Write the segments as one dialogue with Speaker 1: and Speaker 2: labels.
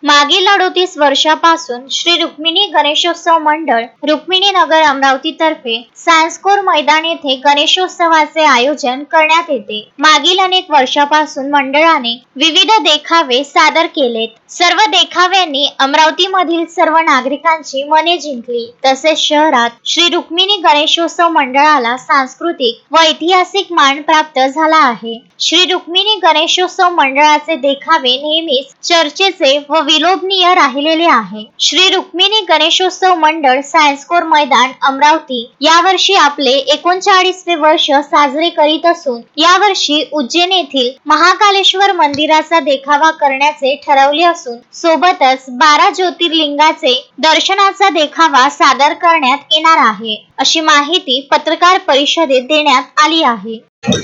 Speaker 1: मागील 38 वर्षापासून श्री रुक्मिणी गणेशोत्सव मंडळ रुक्मिणी नगर अमरावती तर्फे सायन्सकोर मैदान येथे गणेशोत्सवाचे आयोजन करण्यात येते। मागील अनेक वर्षापासून मंडळाने विविध देखावे सादर केलेत। सर्व देखाव्यांनी अमरावती मधील सर्व नागरिकांची मने जिंकली। तसेच शहरात श्री रुक्मिणी गणेशोत्सव मंडळाला सांस्कृतिक व ऐतिहासिक मान प्राप्त झाला आहे। श्री रुक्मिणी गणेशोत्सव मंडळाचे देखावे नेहमीच चर्चेचे व विलोभनीय राहिलेले आहे। श्री रुक्मिणी गणेशोत्सव मंडळ सायन्सकोर मैदान अमरावती यावर्षी आपले 39वे वर्ष साजरे करीत असून यावर्षी उज्जैन येथील महाकालेश्वर मंदिराचा देखावा करण्याचे ठरवले असून सोबतच 12 ज्योतिर्लिंगाचे दर्शनाचा देखावा सादर करण्यात येणार आहे, अशी माहिती पत्रकार परिषदेत देण्यात आली आहे।
Speaker 2: सर्व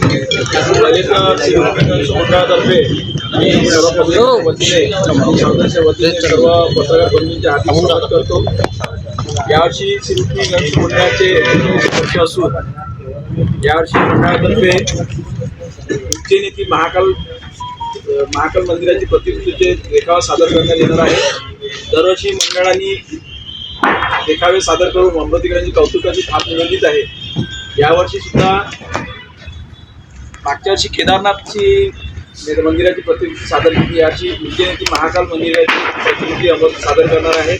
Speaker 2: पत्रकार बंधूंचे हार्दिक स्वागत करतो। यावर्षी श्री रुक्मिणी गणेश मंडळाचे वर्ष असून यावर्षी मंडळातर्फे उज्जैन येथील महाकाल मंदिराची प्रतिकृतीचे देखावा सादर करण्यात येणार आहे। दरवर्षी मंडळांनी देखावे सादर करून अमरावतीकरांची कौतुकाची थाप मिळवलीच आहे। यावर्षी सुद्धा मागच्या वर्षी केदारनाथची मंदिराची प्रतिकृती सादर केली, याची उज्जैन येथील महाकाल मंदिराची प्रतिकृती अमरावती सादर करणार आहे।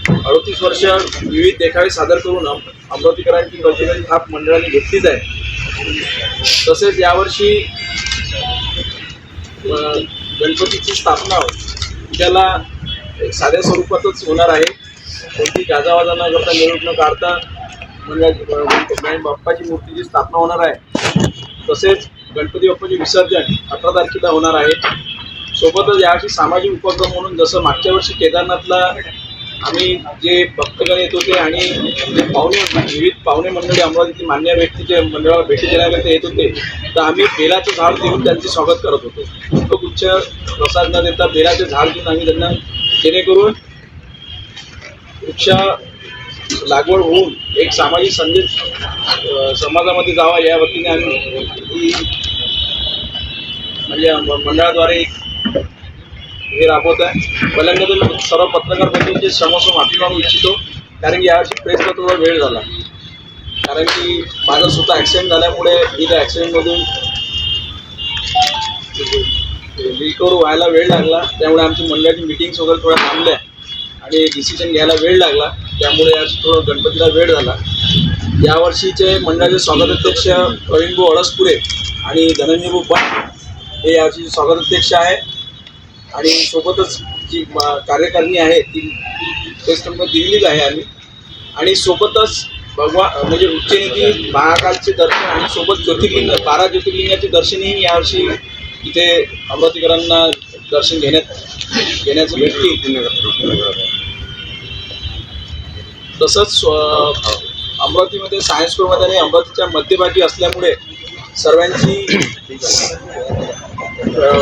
Speaker 2: 38 वर्ष विविध देखावे सादर करून अमरावतीकरांची कौतुकाची थाप मंडळाने घेतलीच आहे। तसेच यावर्षी गणपतीची स्थापना त्याला एक साध्या स्वरूपातच होणार आहे। कोणती गाजावाजा न करता मिरवणूक न काढता गणपती बाप्पाची मूर्तीची स्थापना होणार आहे। तसेच गणपती बाप्पाचे विसर्जन 18 तारखेला होणार आहे। सोबतच यावर्षी सामाजिक उपक्रम म्हणून जसं मागच्या वर्षी केदारनाथला आम्ही जे भक्तगण येत होते आणि जे विविध पाहुणे मंडळी अमरावतीतील मान्य व्यक्तीचे मंडळाला भेटी देण्याकरता येत होते, तर आम्ही बेलाचं झाड देऊन त्यांचे स्वागत करत होतो। पुष्पगुच्छ प्रसाद न देता बेलाचे झाड देऊन आम्ही त्यांना, जेणेकरून वृक्ष लागवड होऊन एक सामाजिक संदेश समाजामध्ये जावा या वतीने आम्ही म्हणजे मंडळाद्वारे हे राबवत आहे। पहिल्यांदा तर सर्व पत्रकार बंधूंचे क्षमस्व माफी मागू इच्छितो, कारण की यावर्षी प्रेसला थोडा वेळ झाला, कारण की माझा स्वतः ॲक्सिडेंट झाल्यामुळे मी त्या ॲक्सिडेंटमधून रिकवर व्हायला वेळ लागला। त्यामुळे आमची मंडळाची मीटिंग्स वगैरे थोड्या थांबल्या आणि डिसिजन घ्यायला वेळ लागला, त्यामुळे यावर्षी थोडं गणपतीला वेळ झाला। यावर्षीचे मंडळाचे स्वागताध्यक्ष प्रवीणभाऊ अळसपुरे आणि धनंजयभाऊ भट हे यावर्षी स्वागताध्यक्ष आहे आणि सोबतच जी कार्यकारिणी आहे ती टेस्ट दिलेलीच आहे आम्ही। आणि सोबतच भगवान म्हणजे उज्जैन येथील महाकालचे दर्शन आणि सोबत ज्योतिर्लिंग 12 ज्योतिर्लिंगाचे दर्शनही यावर्षी इथे अमरावतीकरांना दर्शन घेण्याचं भेटतील। तसंच अमरावतीमध्ये सायन्सकोर मैदान हे अमरावतीच्या मध्यभागी असल्यामुळे सर्वांची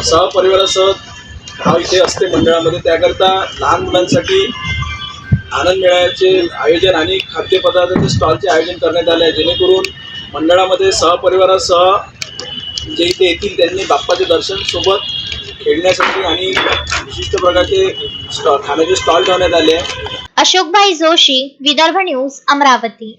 Speaker 2: सहपरिवारासह धाव इथे असते मंडळामध्ये। त्याकरता लहान मुलांसाठी आनंद मेळ्याचे आयोजन आणि खाद्यपदार्थाचे स्टॉलचे आयोजन करण्यात आले आहे, जेणेकरून मंडळामध्ये सहपरिवारासह जे इथे येतील त्यांनी बाप्पाचे दर्शन सोबत खेळण्यासाठी आणि विशिष्ट प्रकारचे खाण्याचे स्टॉल ठेवण्यात आले आहे।
Speaker 1: अशोकभाई जोशी, विदर्भ न्यूज, अमरावती।